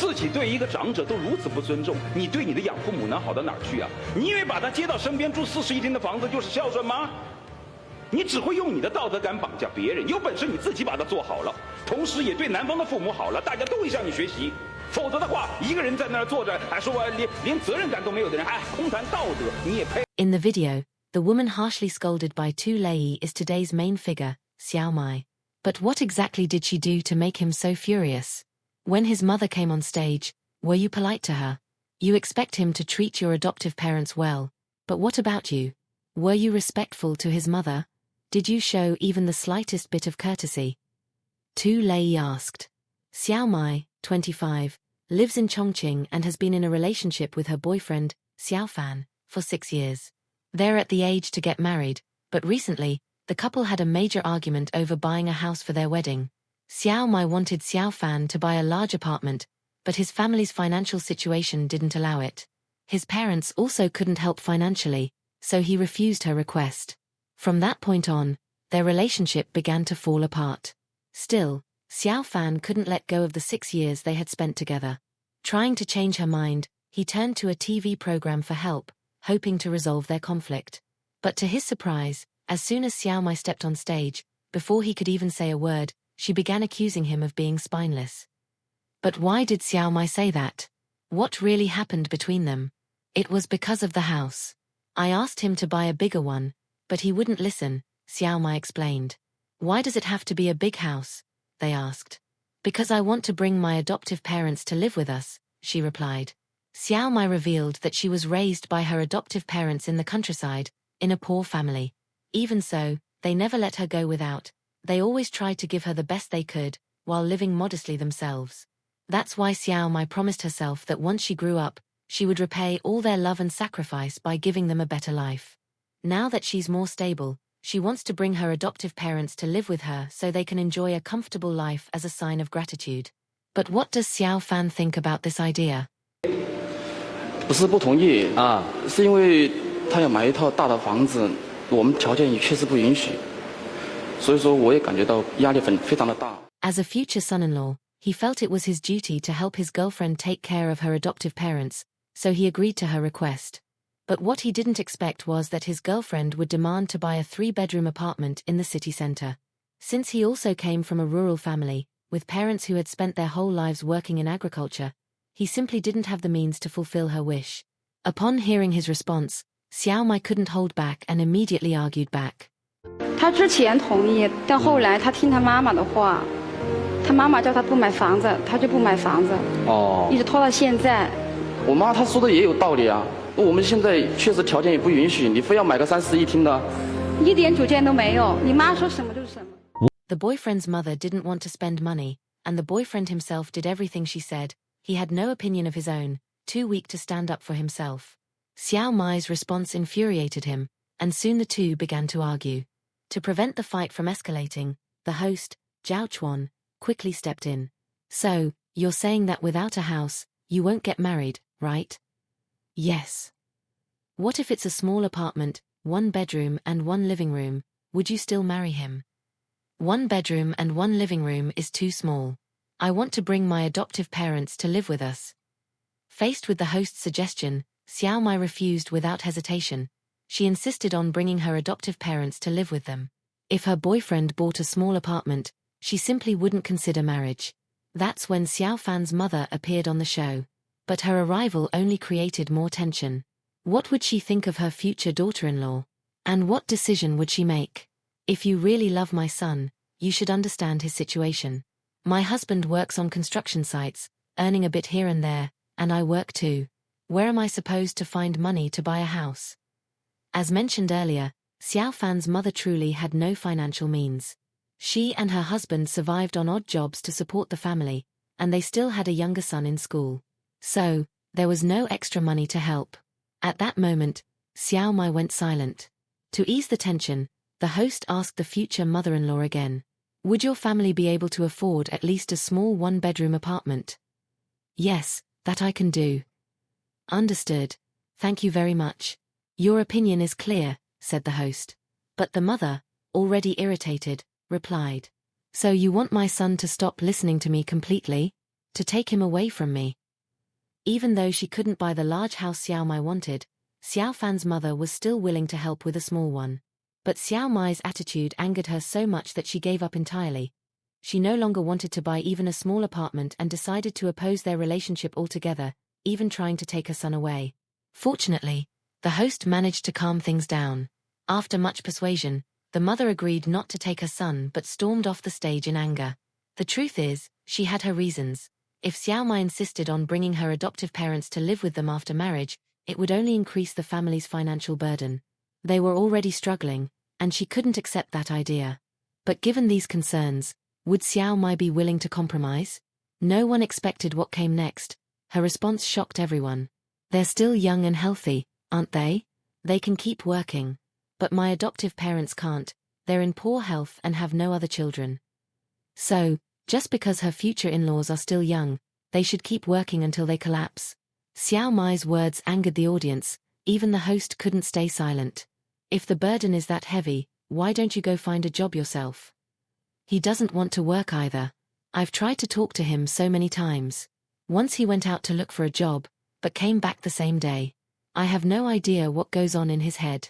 自己对一个长者都如此不尊重，你对你的养父母能好到哪儿去啊？你以为把他接到身边住41天的房子就是孝顺吗？你只会用你的道德感绑架别人，有本事你自己把它做好了，同时也对男方的父母好了，大家都会向你学习。否则的话，一个人在那儿坐着，还说连责任感都没有的人，还空谈道德，你也配？ In the video, the woman harshly scolded by Tu Lei is today's main figure, Xiao Mai. But what exactly did she do to make him so furious? When his mother came on stage, were you polite to her? You expect him to treat your adoptive parents well, but what about you? Were you respectful to his mother? Did you show even the slightest bit of courtesy? Tu Lei asked. Xiao Mai, 25, lives in Chongqing and has been in a relationship with her boyfriend, Xiao Fan, for 6 years. They're at the age to get married, but recently, the couple had a major argument over buying a house for their wedding. Xiao Mai wanted Xiao Fan to buy a large apartment, but his family's financial situation didn't allow it. His parents also couldn't help financially, so he refused her request. From that point on, their relationship began to fall apart. Still, Xiao Fan couldn't let go of the 6 years they had spent together. Trying to change her mind, he turned to a TV program for help, hoping to resolve their conflict. But to his surprise, as soon as Xiao Mai stepped on stage, before he could even say a word, she began accusing him of being spineless. But why did Xiao Mai say that? What really happened between them? It was because of the house. I asked him to buy a bigger one, but he wouldn't listen, Xiao Mai explained. Why does it have to be a big house? They asked. Because I want to bring my adoptive parents to live with us, she replied. Xiao Mai revealed that she was raised by her adoptive parents in the countryside, in a poor family. Even so, they never let her go without. They always tried to give her the best they could, while living modestly themselves. That's why Xiao Mai promised herself that once she grew up, she would repay all their love and sacrifice by giving them a better life. Now that she's more stable, she wants to bring her adoptive parents to live with her so they can enjoy a comfortable life as a sign of gratitude. But what does Xiao Fan think about this idea? 不是不同意啊，是因为他要买一套大的房子，我们条件也确实不允许，所以说我也感觉到压力非常的大。 As a future son-in-law, he felt it was his duty to help his girlfriend take care of her adoptive parents, so he agreed to her request. But what he didn't expect was that his girlfriend would demand to buy a 3-bedroom apartment in the city center. Since he also came from a rural family, with parents who had spent their whole lives working in agriculture, he simply didn't have the means to fulfill her wish. Upon hearing his response, Xiao Mai couldn't hold back and immediately argued back. 他之前同意，但后来他听他妈妈的话，他妈妈叫他不买房子，他就不买房子。哦，一直拖到现在。我妈她说的也有道理啊。 我们现在确实条件也不允许，你非要买个31厅的，一点主见都没有。你妈说什么就是什么。The boyfriend's mother didn't want to spend money, and the boyfriend himself did everything she said. He had no opinion of his own, too weak to stand up for himself. Xiao Mai's response infuriated him, and soon the two began to argue. To prevent the fight from escalating, the host, Zhao Chuan, quickly stepped in. So, you're saying that without a house, you won't get married, right? Yes. What if it's a small apartment, 1 bedroom and 1 living room, would you still marry him? 1 bedroom and 1 living room is too small. I want to bring my adoptive parents to live with us. Faced with the host's suggestion, Xiao Mai refused without hesitation. She insisted on bringing her adoptive parents to live with them. If her boyfriend bought a small apartment, she simply wouldn't consider marriage. That's when Xiao Fan's mother appeared on the show. But her arrival only created more tension. What would she think of her future daughter-in-law? And what decision would she make? If you really love my son, you should understand his situation. My husband works on construction sites, earning a bit here and there, and I work too. Where am I supposed to find money to buy a house? As mentioned earlier, Xiao Fan's mother truly had no financial means. She and her husband survived on odd jobs to support the family, and they still had a younger son in school. So, there was no extra money to help. At that moment, Xiao Mai went silent. To ease the tension, the host asked the future mother-in-law again. Would your family be able to afford at least a small 1-bedroom apartment? Yes, that I can do. Understood. Thank you very much. Your opinion is clear, said the host. But the mother, already irritated, replied. So you want my son to stop listening to me completely? to take him away from me. Even though she couldn't buy the large house Xiao Mai wanted, Xiao Fan's mother was still willing to help with a small one. But Xiao Mai's attitude angered her so much that she gave up entirely. She no longer wanted to buy even a small apartment and decided to oppose their relationship altogether, even trying to take her son away. Fortunately, the host managed to calm things down. After much persuasion, the mother agreed not to take her son but stormed off the stage in anger. The truth is, she had her reasons. If Xiao Mai insisted on bringing her adoptive parents to live with them after marriage, it would only increase the family's financial burden. They were already struggling, and she couldn't accept that idea. But given these concerns, would Xiao Mai be willing to compromise? No one expected what came next. Her response shocked everyone. They're still young and healthy, aren't they? They can keep working. But my adoptive parents can't. They're in poor health and have no other children. So, just because her future in-laws are still young, they should keep working until they collapse. Xiao Mai's words angered the audience. Even the host couldn't stay silent. If the burden is that heavy, why don't you go find a job yourself? He doesn't want to work either. I've tried to talk to him so many times. Once he went out to look for a job, but came back the same day. I have no idea what goes on in his head.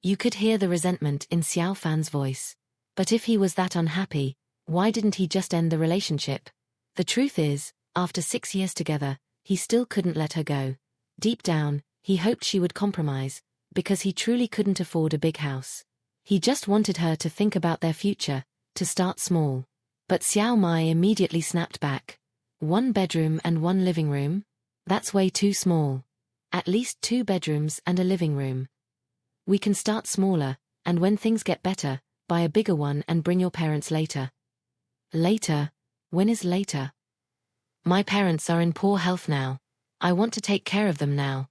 You could hear the resentment in Xiao Fan's voice. But if he was that unhappy, why didn't he just end the relationship? The truth is, after 6 years together, he still couldn't let her go. Deep down, he hoped she would compromise, because he truly couldn't afford a big house. He just wanted her to think about their future, to start small. But Xiao Mai immediately snapped back. 1 bedroom and 1 living room? That's way too small. At least 2 bedrooms and a living room. We can start smaller, and when things get better, buy a bigger one and bring your parents later. Later? When is later? My parents are in poor health now. I want to take care of them now.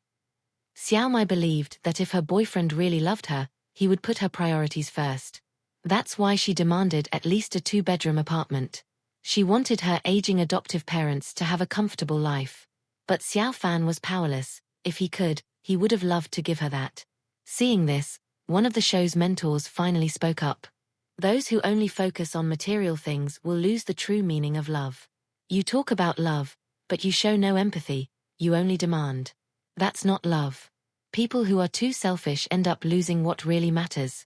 Xiao Mai believed that if her boyfriend really loved her, he would put her priorities first. That's why she demanded at least a 2-bedroom apartment. She wanted her aging adoptive parents to have a comfortable life. But Xiao Fan was powerless. If he could, he would have loved to give her that. Seeing this, one of the show's mentors finally spoke up. Those who only focus on material things will lose the true meaning of love. You talk about love, but you show no empathy, you only demand. That's not love. People who are too selfish end up losing what really matters.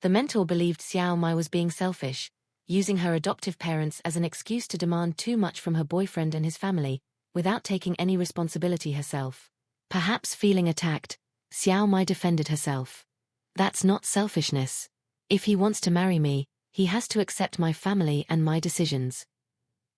The mentor believed Xiao Mai was being selfish, using her adoptive parents as an excuse to demand too much from her boyfriend and his family, without taking any responsibility herself. Perhaps feeling attacked, Xiao Mai defended herself. That's not selfishness. If he wants to marry me, he has to accept my family and my decisions.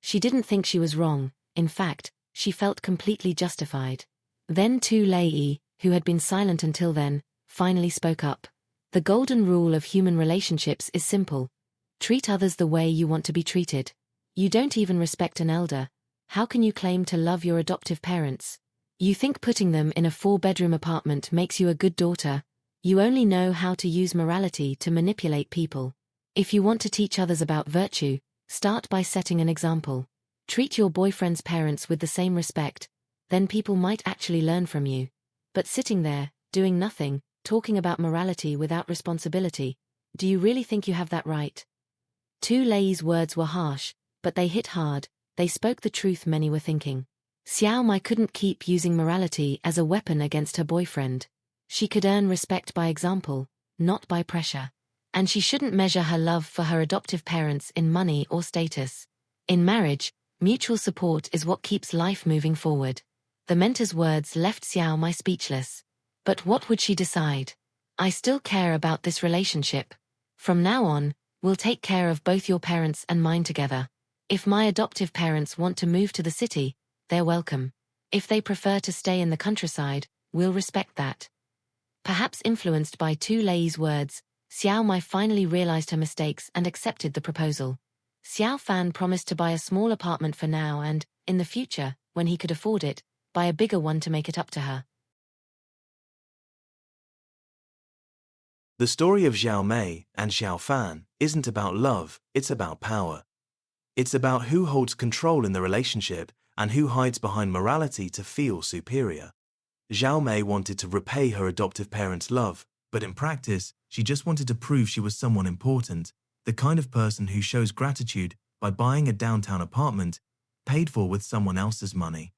She didn't think she was wrong. In fact, she felt completely justified. Then Tu Lei, who had been silent until then, finally spoke up. The golden rule of human relationships is simple. Treat others the way you want to be treated. You don't even respect an elder. How can you claim to love your adoptive parents? You think putting them in a 4-bedroom apartment makes you a good daughter? You only know how to use morality to manipulate people. If you want to teach others about virtue, start by setting an example. Treat your boyfriend's parents with the same respect, then people might actually learn from you. But sitting there, doing nothing, talking about morality without responsibility, do you really think you have that right? Tu Lei's words were harsh, but they hit hard. They spoke the truth many were thinking. Xiao Mai couldn't keep using morality as a weapon against her boyfriend. She could earn respect by example, not by pressure. And she shouldn't measure her love for her adoptive parents in money or status. In marriage, mutual support is what keeps life moving forward. The mentor's words left Xiao Mai speechless. But what would she decide? I still care about this relationship. From now on, we'll take care of both your parents and mine together. If my adoptive parents want to move to the city, they're welcome. If they prefer to stay in the countryside, we'll respect that. Perhaps influenced by Tu Lei's words, Xiao Mai finally realized her mistakes and accepted the proposal. Xiao Fan promised to buy a small apartment for now and, in the future, when he could afford it, buy a bigger one to make it up to her. The story of Xiao Mei and Xiao Fan isn't about love, it's about power. It's about who holds control in the relationship and who hides behind morality to feel superior. Xiao Mei wanted to repay her adoptive parents' love, but in practice, she just wanted to prove she was someone important, the kind of person who shows gratitude by buying a downtown apartment, paid for with someone else's money.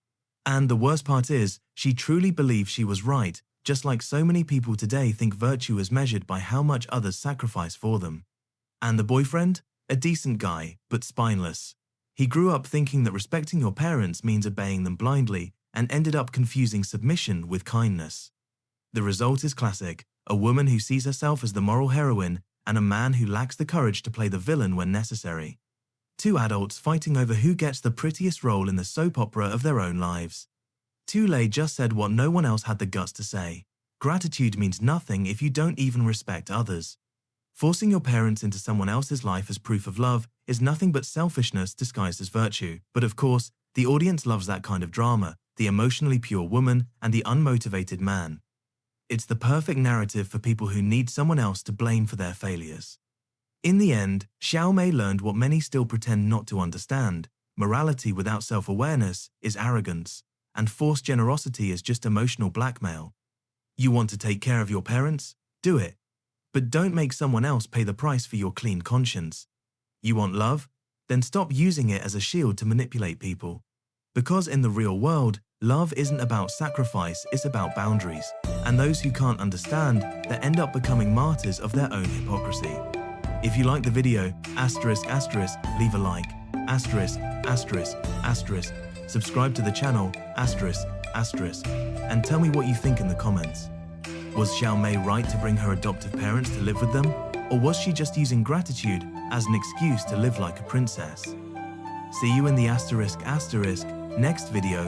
And the worst part is, she truly believed she was right, just like so many people today think virtue is measured by how much others sacrifice for them. And the boyfriend? A decent guy, but spineless. He grew up thinking that respecting your parents means obeying them blindly, and ended up confusing submission with kindness. The result is classic: a woman who sees herself as the moral heroine, and a man who lacks the courage to play the villain when necessary. Two adults fighting over who gets the prettiest role in the soap opera of their own lives. Tule just said what no one else had the guts to say. Gratitude means nothing if you don't even respect others. Forcing your parents into someone else's life as proof of love is nothing but selfishness disguised as virtue. But of course, the audience loves that kind of drama, the emotionally pure woman and the unmotivated man. It's the perfect narrative for people who need someone else to blame for their failures. In the end, Xiao Mei learned what many still pretend not to understand: morality without self-awareness is arrogance, and forced generosity is just emotional blackmail. You want to take care of your parents? Do it. But don't make someone else pay the price for your clean conscience. You want love? Then stop using it as a shield to manipulate people. Because in the real world, love isn't about sacrifice, it's about boundaries. And those who can't understand, they end up becoming martyrs of their own hypocrisy. If you like the video, leave a like, subscribe to the channel, and tell me what you think in the comments. Was Xiao Mei right to bring her adoptive parents to live with them? Or was she just using gratitude as an excuse to live like a princess? See you in the next video,